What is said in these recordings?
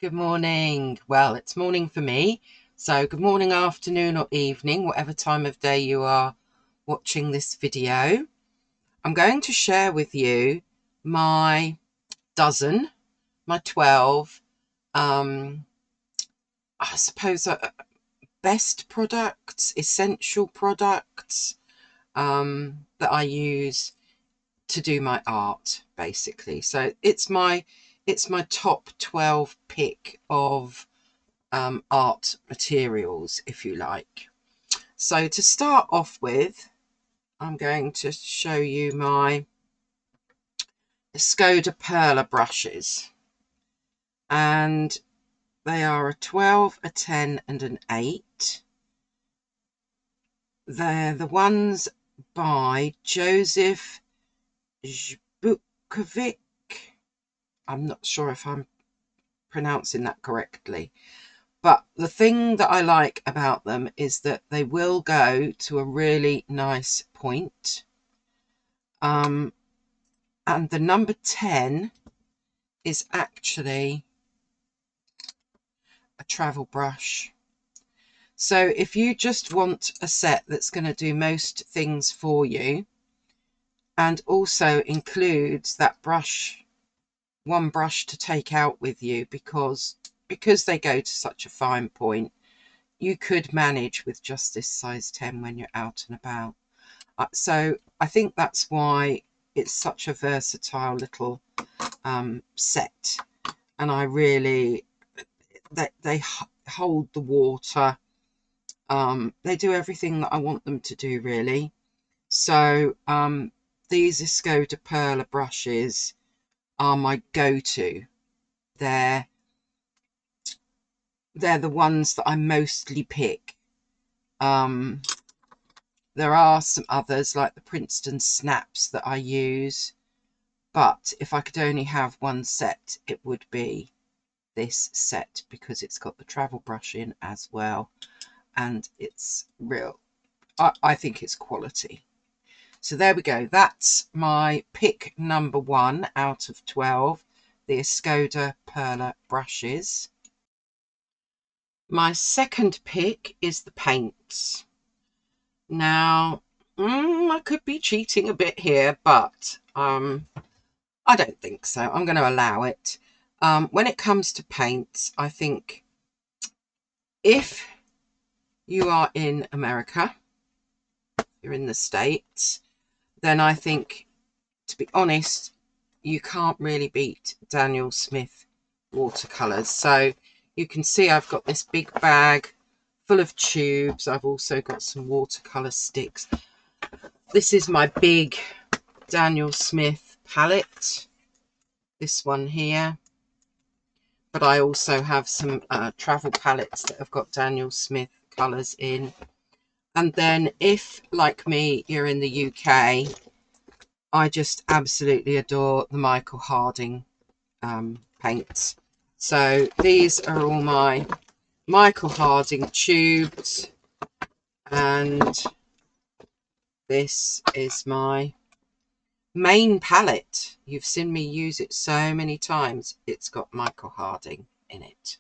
Good morning. Well, it's morning for me. So good morning, afternoon or evening, whatever time of day you are watching this video. I'm going to share with you my 12, I suppose, best products, essential products that I use to do my art, basically. So it's my top 12 pick of art materials, if you like. So to start off with, I'm going to show you my Skoda Perla brushes, and they are a 12, a 10 and an 8. They're the ones by Joseph Zbukowicz. I'm not sure if I'm pronouncing that correctly. But the thing that I like about them is that they will go to a really nice point. And the number 10 is actually a travel brush. So if you just want a set that's going to do most things for you and also includes that brush, one brush to take out with you, because they go to such a fine point, you could manage with just this size 10 when you're out and about. So I think that's why it's such a versatile little set. And I really, they hold the water. They do everything that I want them to do, really. So these Skoda Perla brushes are my go-to. They're the ones that I mostly pick. There are some others like the Princeton Snaps that I use, but if I could only have one set, it would be this set, because it's got the travel brush in as well, and it's real. I think it's quality. So there we go. That's my pick number 1 out of 12, the Skoda Perla brushes. My second pick is the paints. Now, I could be cheating a bit here, but I don't think so. I'm going to allow it. When it comes to paints, I think if you are in America, you're in the States, then I think, to be honest, you can't really beat Daniel Smith watercolours. So you can see I've got this big bag full of tubes. I've also got some watercolour sticks. This is my big Daniel Smith palette, this one here. But I also have some travel palettes that have got Daniel Smith colours in. And then if, like me, you're in the UK, I just absolutely adore the Michael Harding paints. So these are all my Michael Harding tubes, and this is my main palette. You've seen me use it so many times. It's got Michael Harding in it.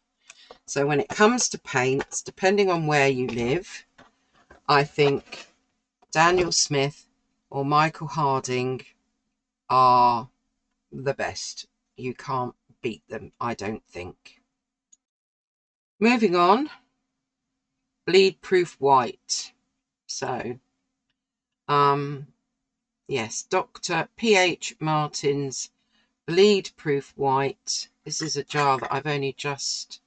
So when it comes to paints, depending on where you live, I think Daniel Smith or Michael Harding are the best. You can't beat them, I don't think. Moving on, bleed proof white. So yes, Dr. P.H. Martin's bleed proof white. This is a jar that I've only just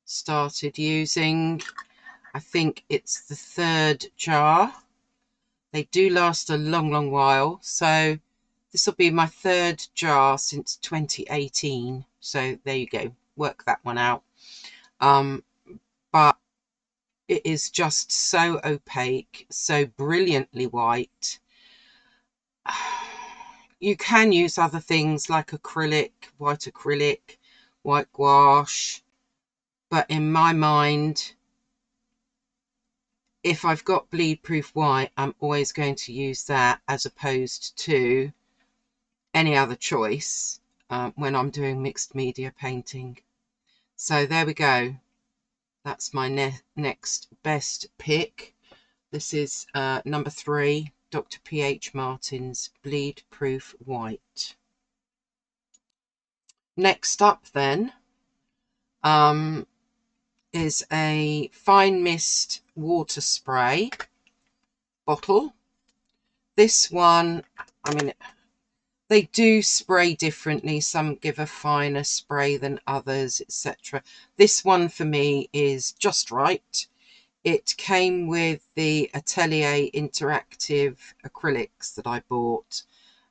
started using. I think it's the 3rd jar. They do last a long while, so this will be my 3rd jar since 2018. So there you go, work that one out. But it is just so opaque, so brilliantly white. You can use other things like acrylic, white gouache, but in my mind, if I've got bleed proof white, I'm always going to use that as opposed to any other choice when I'm doing mixed media painting. So there we go. That's my next best pick. This is number 3, Dr. P.H. Martin's Bleed Proof White. Next up then is a fine mist water spray bottle. This one, I mean, they do spray differently. Some give a finer spray than others, etc. This one for me is just right. It came with the Atelier interactive acrylics that I bought.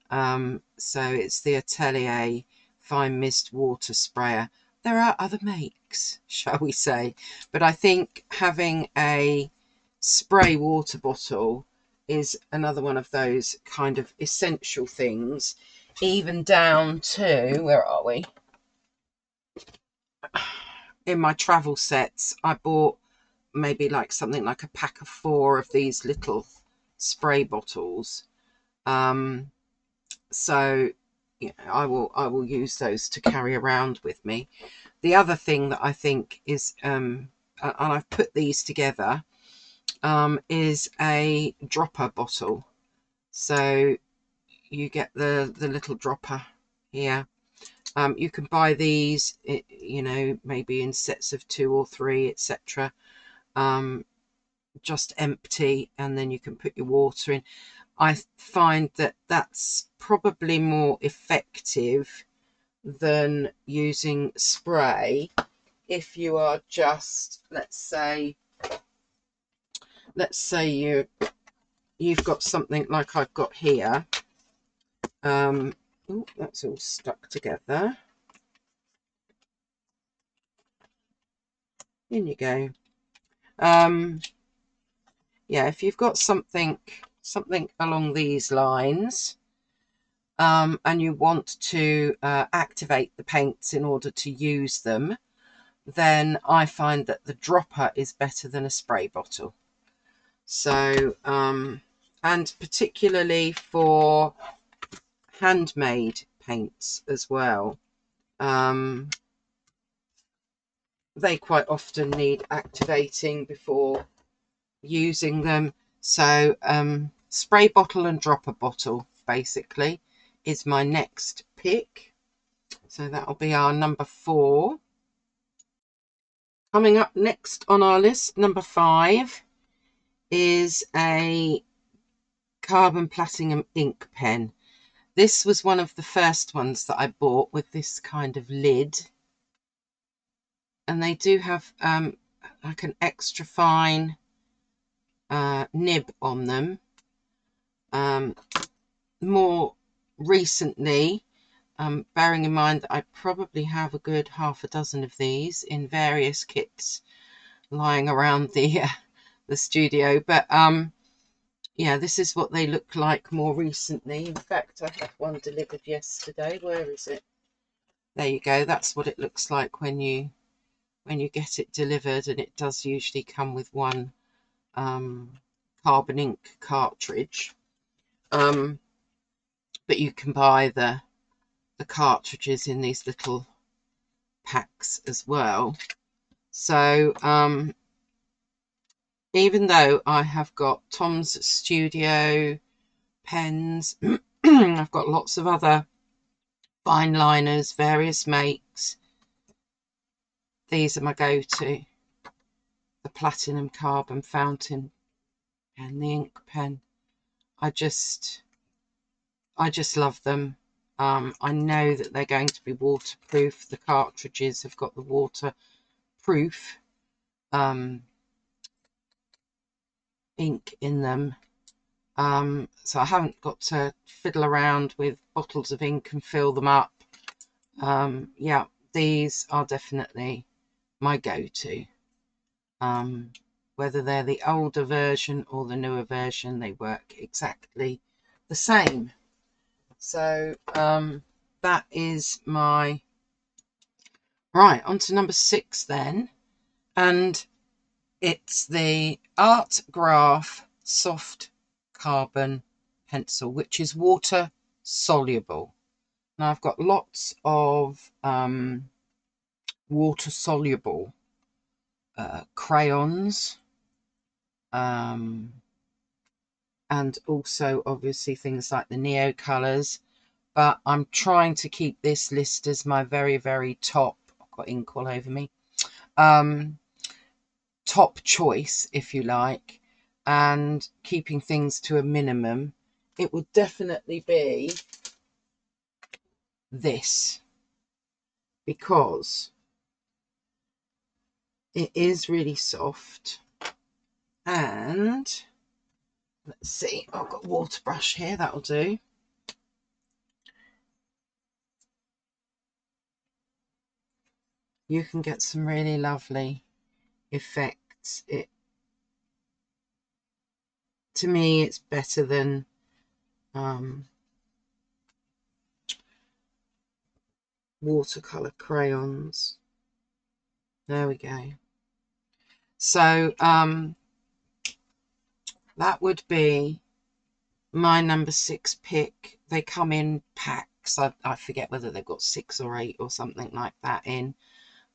So it's the Atelier Fine Mist Water Sprayer. There are other makes, shall we say, but I think having a spray water bottle is another one of those kind of essential things, even down to, where are we? In my travel sets, I bought maybe like something like a pack of 4 of these little spray bottles. So yeah, I will use those to carry around with me. The other thing that I think is, and I've put these together, is a dropper bottle. So you get the little dropper here. You can buy these, you know, maybe in sets of 2 or 3, etc. Just empty, and then you can put your water in. I find that that's probably more effective than using spray if you are just, let's say you've got something like I've got here. Oh, that's all stuck together. In you go. Yeah, if you've got something along these lines, and you want to activate the paints in order to use them, then I find that the dropper is better than a spray bottle. So, and particularly for handmade paints as well, they quite often need activating before using them. So spray bottle and dropper bottle basically is my next pick. So that'll be our number 4. Coming up next on our list, number 5, is a carbon platinum ink pen. This was one of the first ones that I bought with this kind of lid, and they do have like an extra fine nib on them. More recently, bearing in mind that I probably have a good half a dozen of these in various kits lying around the studio, but yeah, this is what they look like more recently. In fact, I had one delivered yesterday. Where is it? There you go. That's what it looks like when you get it delivered, and it does usually come with one carbon ink cartridge. But you can buy the cartridges in these little packs as well. So even though I have got Tom's Studio pens, I've got lots of other fine liners, various makes. These are my go-to. The platinum carbon fountain pen, the ink pen. I just love them. I know that they're going to be waterproof. The cartridges have got the waterproof ink in them. So I haven't got to fiddle around with bottles of ink and fill them up. Yeah, these are definitely my go-to. Whether they're the older version or the newer version, they work exactly the same. So that is my... Right, on to number 6 then. And it's the Art Graph Soft Carbon Pencil, which is water soluble. Now I've got lots of water soluble crayons, and also obviously things like the Neo colours. But I'm trying to keep this list as my very, very top. I've got ink all over me. Top choice, if you like, and keeping things to a minimum. It would definitely be this, because it is really soft. And let's see, I've got a water brush here, that'll do. You can get some really lovely effects. It, to me, it's better than watercolor crayons. There we go. So that would be my number 6 pick. They come in packs. I forget whether they've got 6 or 8 or something like that in.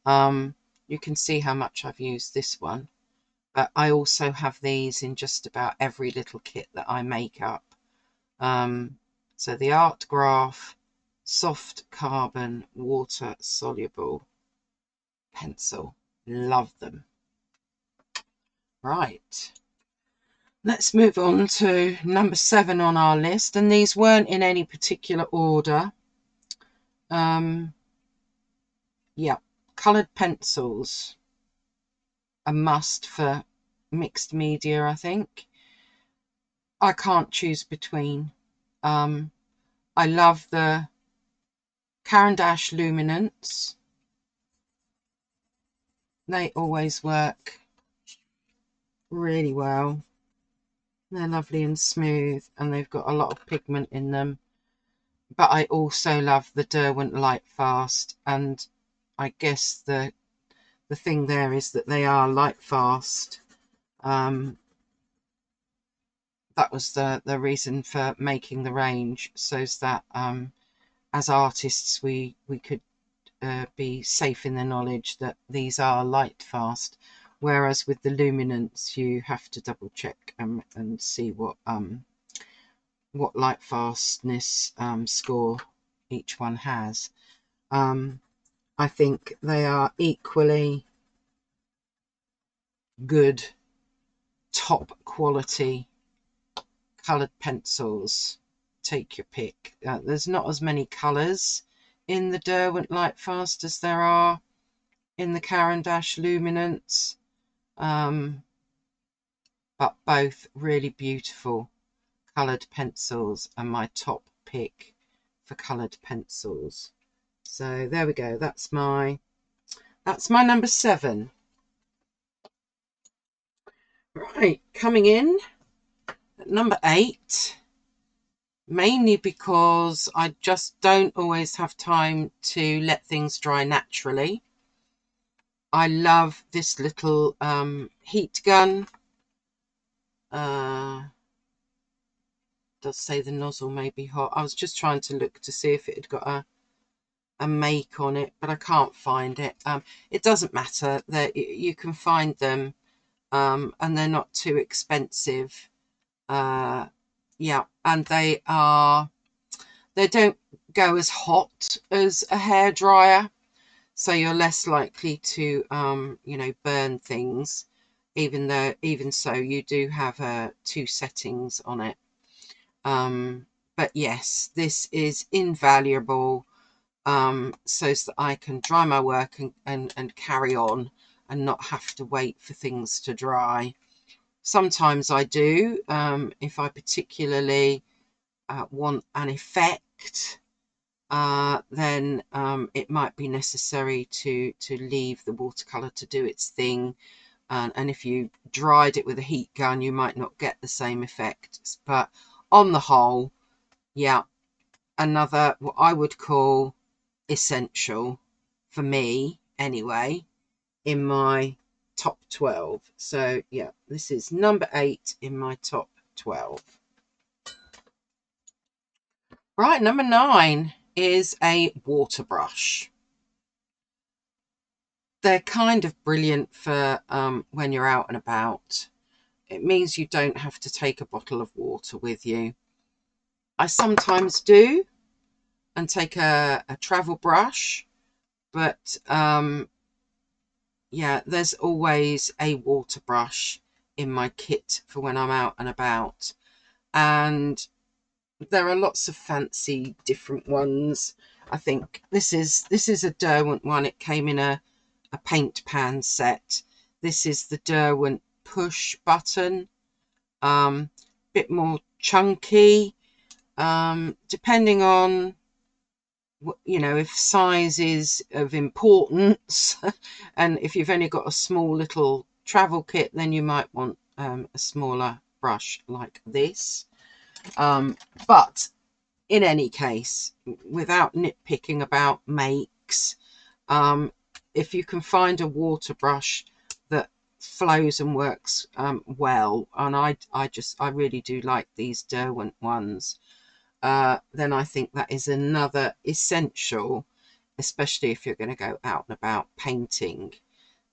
You can see how much I've used this one. But I also have these in just about every little kit that I make up. So the Art Graph Soft Carbon Water Soluble Pencil. Love them. Right. Let's move on to number 7 on our list. And these weren't in any particular order. Yeah, coloured pencils. A must for mixed media, I think. I can't choose between. I love the Caran d'Ache Luminance. They always work really well. They're lovely and smooth, and they've got a lot of pigment in them. But I also love the Derwent Lightfast, and I guess the thing there is that they are Lightfast. That was the reason for making the range, so that as artists we could be safe in the knowledge that these are Lightfast, whereas with the Luminance you have to double check and see what Lightfastness score each one has. I think they are equally good, top quality coloured pencils. Take your pick. There's not as many colours in the Derwent Lightfast as there are in the Caran d'Ache Luminance, but both really beautiful coloured pencils, and my top pick for coloured pencils. So there we go. That's my number 7. Right, coming in at number 8, mainly because I just don't always have time to let things dry naturally. I love this little heat gun. Does say the nozzle may be hot. I was just trying to look to see if it had got a make on it, but I can't find it. It doesn't matter, that you can find them, and they're not too expensive. Yeah, and they don't go as hot as a hairdryer, so you're less likely to burn things, even so you do have 2 settings on it. But yes, this is invaluable, so that I can dry my work and carry on and not have to wait for things to dry. Sometimes I do, if I particularly want an effect, then it might be necessary to leave the watercolour to do its thing. And if you dried it with a heat gun, you might not get the same effect. But on the whole, yeah, another what I would call essential for me anyway in my top 12. So yeah, this is number 8 in my top 12. Right, number 9 is a water brush. they're kind of brilliant for when you're out and about. It means you don't have to take a bottle of water with you. I sometimes do and take a travel brush, but yeah, there's always a water brush in my kit for when I'm out and about. And there are lots of fancy different ones. I think this is a Derwent one. It came in a paint pan set. This is the Derwent push button. Bit more chunky, depending on, you know, if size is of importance. And if you've only got a small little travel kit, then you might want a smaller brush like this. But in any case, without nitpicking about makes, if you can find a water brush that flows and works well, and I really do like these Derwent ones, then I think that is another essential, especially if you're going to go out and about painting.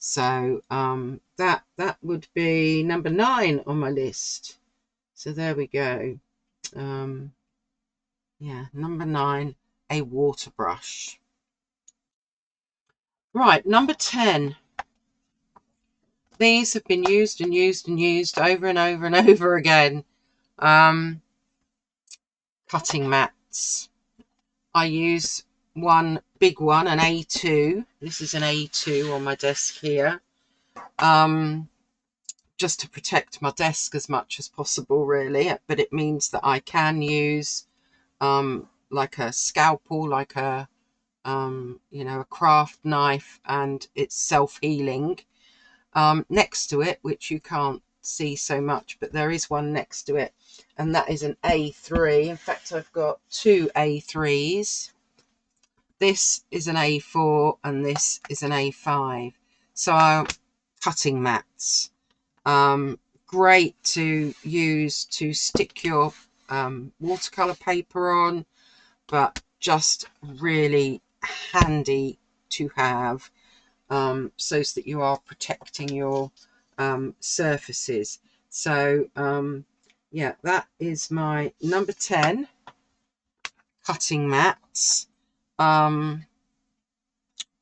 So that would be number 9 on my list. So there we go. Yeah, number 9, a water brush. Right, number 10. These have been used and used and used over and over and over again. Cutting mats. I use one big one, an A2. This is an A2 on my desk here. Just to protect my desk as much as possible, really. But it means that I can use like a scalpel, like a you know, a craft knife, and it's self-healing. Next to it, which you can't see so much, but there is one next to it, and that is an A3. In fact, I've got 2 A3s. This is an A4 and this is an A5. So cutting mats, great to use to stick your watercolor paper on, but just really handy to have, so that you are protecting your surfaces. So yeah, that is my number 10, cutting mats.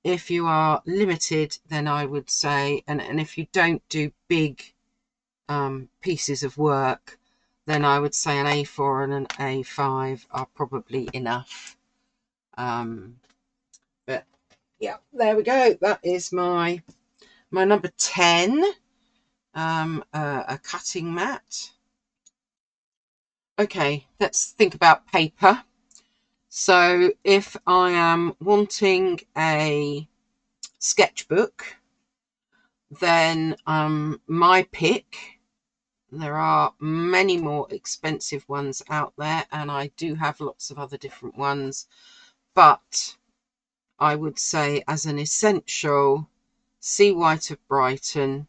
If you are limited, then I would say, and if you don't do big pieces of work, then I would say an A4 and an A5 are probably enough. But yeah, there we go. That is my number 10, a cutting mat. Okay, let's think about paper. So if I am wanting a sketchbook, then my pick, there are many more expensive ones out there, and I do have lots of other different ones, but I would say as an essential, C. White of Brighton.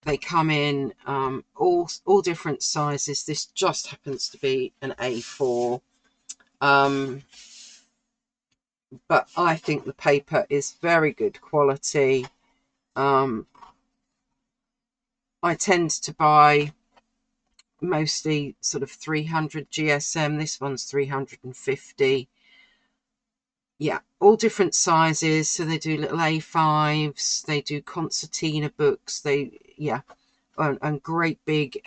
They come in all different sizes. This just happens to be an A4. But I think the paper is very good quality. I tend to buy mostly sort of 300 GSM. This one's 350. Yeah, all different sizes. So they do little A5s, they do concertina books, and great big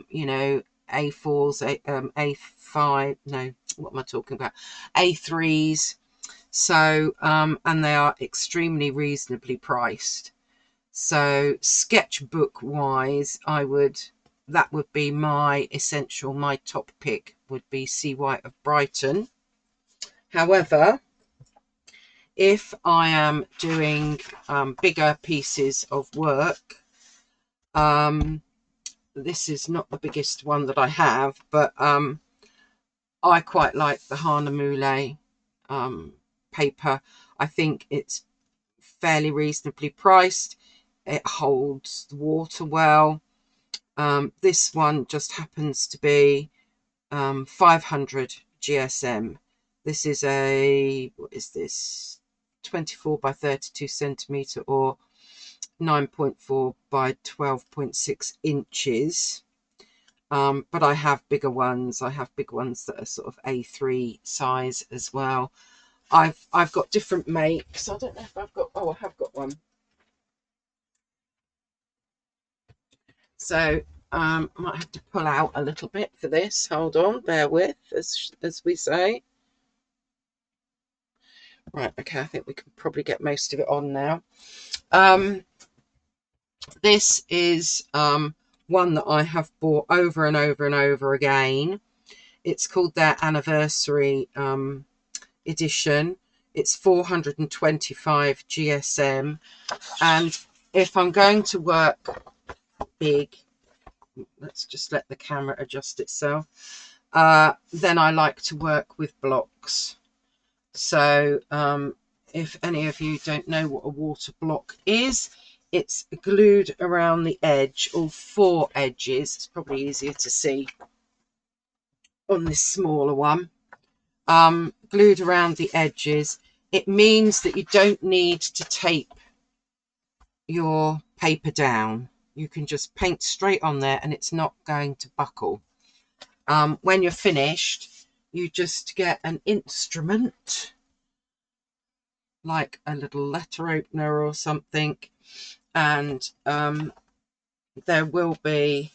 you know, A4s, A5, no, what am I talking about, A3s. So and they are extremely reasonably priced. So sketchbook wise, that would be my essential, my top pick would be C. White of Brighton. However, if I am doing bigger pieces of work, this is not the biggest one that I have, but I quite like the Hahnemühle paper. I think it's fairly reasonably priced. It holds the water well. This one just happens to be 500 GSM. This is what is this, 24 by 32 centimeter, or 9.4 by 12.6 inches. But I have bigger ones. I have big ones that are sort of A3 size as well. I've got different makes. I don't know if I've got, oh, I have got one. So I might have to pull out a little bit for this. Hold on, bear with, as we say. Right, okay, I think we can probably get most of it on now. This is one that I have bought over and over and over again. It's called their anniversary edition. It's 425 GSM, and if I'm going to work big, let's just let the camera adjust itself, then I like to work with blocks. So if any of you don't know what a water block is, it's glued around the edge, all four edges. It's probably easier to see on this smaller one. Glued around the edges. It means that you don't need to tape your paper down. You can just paint straight on there and it's not going to buckle. When you're finished, you just get an instrument like a little letter opener or something, and there will be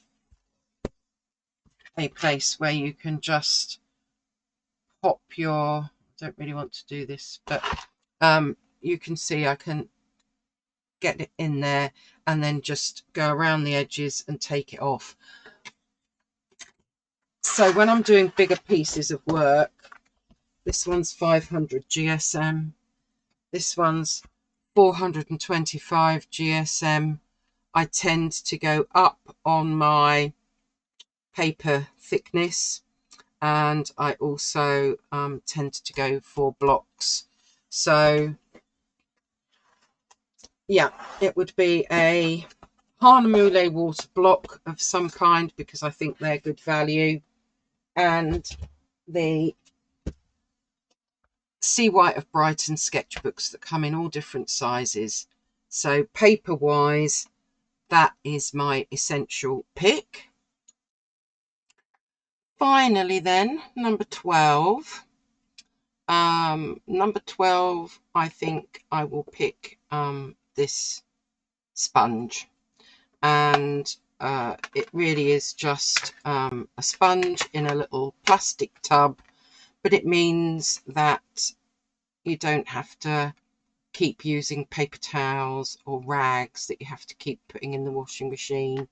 a place where you can just pop your, I don't really want to do this, but you can see I can get it in there and then just go around the edges and take it off. So when I'm doing bigger pieces of work, this one's 500 GSM, this one's 425 GSM. I tend to go up on my paper thickness, and I also tend to go for blocks. So yeah, it would be a Harnamule water block of some kind because I think they're good value, and the Sea White of Brighton sketchbooks that come in all different sizes. So paper wise, that is my essential pick. Finally then, number 12. Number 12, I think I will pick this sponge, and it really is just a sponge in a little plastic tub, but it means that you don't have to keep using paper towels or rags that you have to keep putting in the washing machine.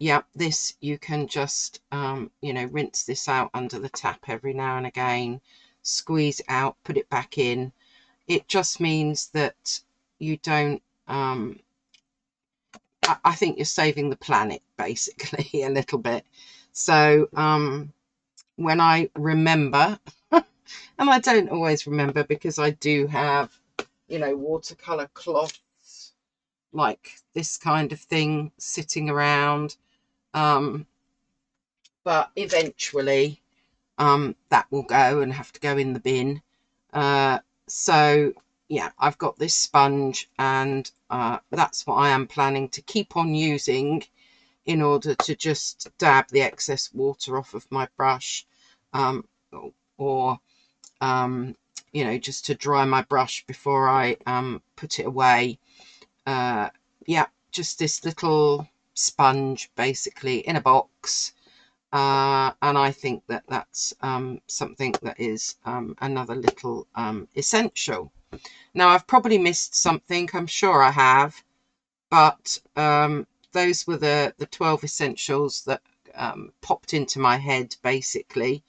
Yeah, this you can just you know, rinse this out under the tap every now and again, squeeze it out, put it back in. It just means that you don't I think you're saving the planet basically a little bit. So when I remember, and I don't always remember because I do have, you know, watercolor cloths like this kind of thing sitting around, but eventually that will go and have to go in the bin. So yeah, I've got this sponge, and that's what I am planning to keep on using in order to just dab the excess water off of my brush, or you know, just to dry my brush before I put it away. Yeah, just this little sponge basically in a box, and I think that that's something that is another little essential. Now I've probably missed something, I'm sure I have, but those were the 12 essentials that popped into my head basically.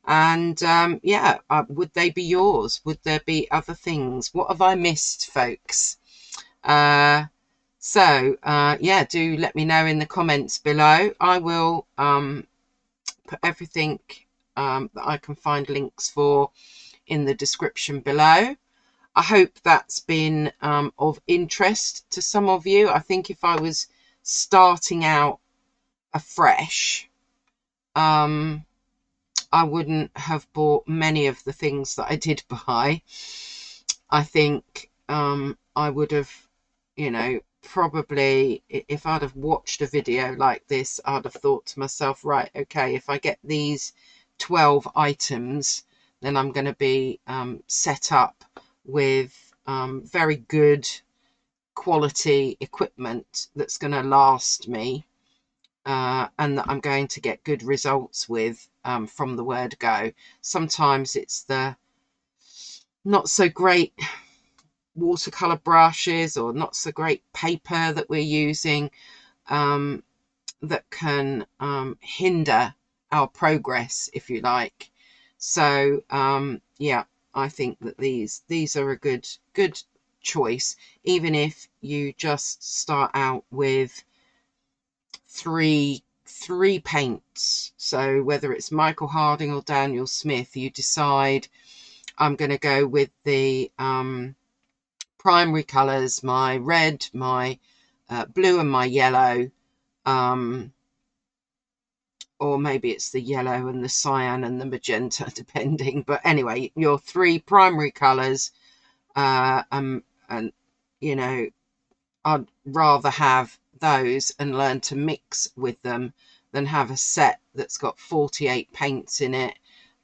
And yeah, would they be yours? Would there be other things? What have I missed, folks? Yeah, do let me know in the comments below. I will put everything that I can find links for in the description below. I hope that's been of interest to some of you. I think if I was starting out afresh, I wouldn't have bought many of the things that I did buy. I think I would have, probably, if I'd have watched a video like this, I'd have thought to myself, right, okay, if I get these 12 items, then I'm going to be set up with very good quality equipment that's going to last me, and that I'm going to get good results with from the word go. Sometimes it's the not so great watercolor brushes or not so great paper that we're using that can hinder our progress, if you like. So yeah, I think that these are a good choice, even if you just start out with three paints. So whether it's Michael Harding or Daniel Smith, you decide, I'm going to go with the primary colours, my red, my blue and my yellow, or maybe it's the yellow and the cyan and the magenta, depending. But anyway, your three primary colours, and I'd rather have those and learn to mix with them than have a set that's got 48 paints in it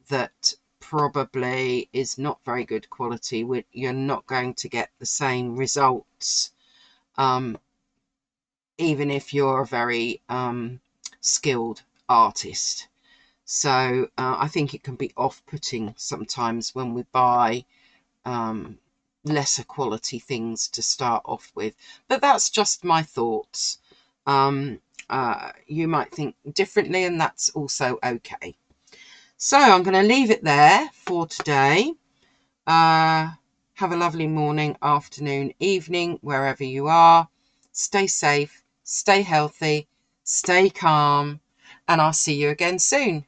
that probably is not very good quality. You're not going to get the same results, even if you're a very skilled artist. So I think it can be off-putting sometimes when we buy lesser quality things to start off with. But that's just my thoughts. You might think differently, and that's also okay. So I'm going to leave it there for today. Have a lovely morning, afternoon, evening, wherever you are. Stay safe, stay healthy, stay calm, and I'll see you again soon.